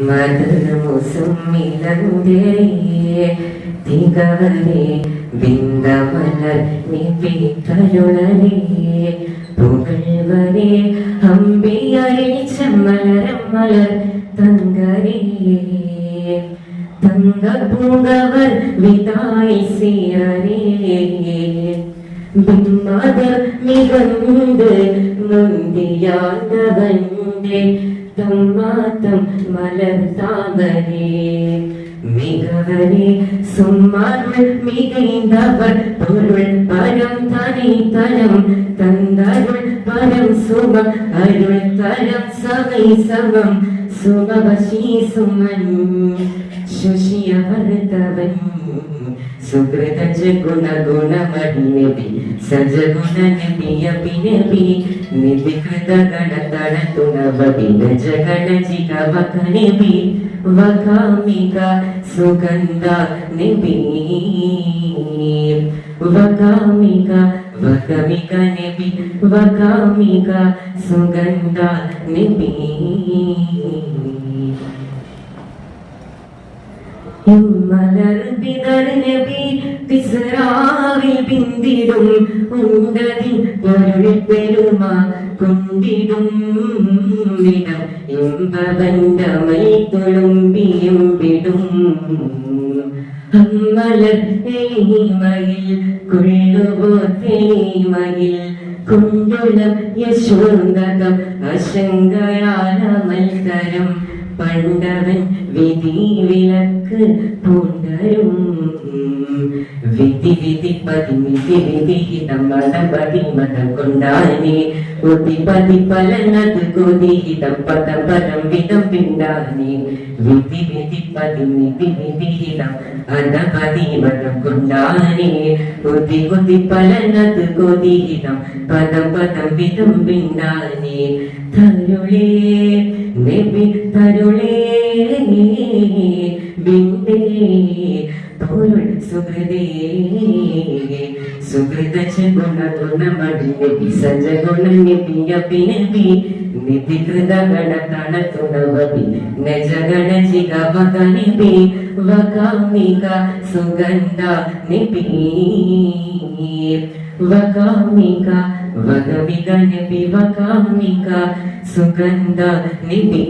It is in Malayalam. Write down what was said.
മദനമുസുമിലന്തേ തികവരേ ബിന്ദമലർ നിപിതരുളരേ പുകഴ്വരേ അമ്പിയഴിച്ച മലരം മലർ തങ്കരേ തങ്ക പൂങ്കവർ വിതായി സീരരേ ബിംബദർ മികந்து നൊന്തിയാണ്ടവന്റെ തമ്മാത്തം മലർത്താവരേ മികവരേ സുമ്മാരുൾ മികൈந்தவர் பொருள் பரம் தனி தலம் தந்தருள் பரம் சுகம் அருள் தரம் சமை சமம் சுகவசி சுமன் ശുശിയവർത്തവൻ സുകൃതജ ഗുണ ഗുണമണ്യപി സജഗുണ നബിയപി നബി നിധികൃത ഗണതണ തുണവപി നജഗണ ജിഗവക നബി വകാമിക സുഗന്ധ നബി വകാമിക വകമിക നബി വകാമിക സുഗന്ധ നബി മലർ പിതർ നബി തിസ്രാവിൽ പിന്തിടും ഉണ്ടതിൻ പൊരുൾ പെരുമ കൊണ്ടിടും വിടം ഇമ്പവന്തമൈ തുളുമ്പിയും വിടും അമ്മലർ എളിമയിൽ കൊള്ളുവോ തെളിമയിൽ കൊണ്ടുളം യശോന്തകം അശങ്കയാലമൽത്തരം പണ്ടവൻ വിധി വിലക്ക് പൂണ്ടരും വിധി വിധി പതിമിതി വിധിഹിതം മതപതി മതം കൊണ്ടാനേ ഉതിപതി പലനത് കൊതിഹിതം പദം പദം വിധം പിണ്ടാനേ വിധി വിധി പതിമിതി വിധിഹിതം അധപതി മതം കൊണ്ടാനേ ഉതി ഉതി പലനത് കൊതിഹിതം പദം പദം വിധം പിണ്ടാനേ തരുളേ നബി തരുളേ ബിന്ദേ പൊരുൾ സുഹൃദേ സുഹൃദ ഗുണ ഗുണമടി നബി സജ ഗുണ നബിയപി നബി നിധികൃത ഗണതണ തുണവപി നജഗണ ജിഗവക നബി വകാമിക സുഗന്ധ നബി വകാമിക വകമിക നബി വകാമിക സുഗന്ധ നബി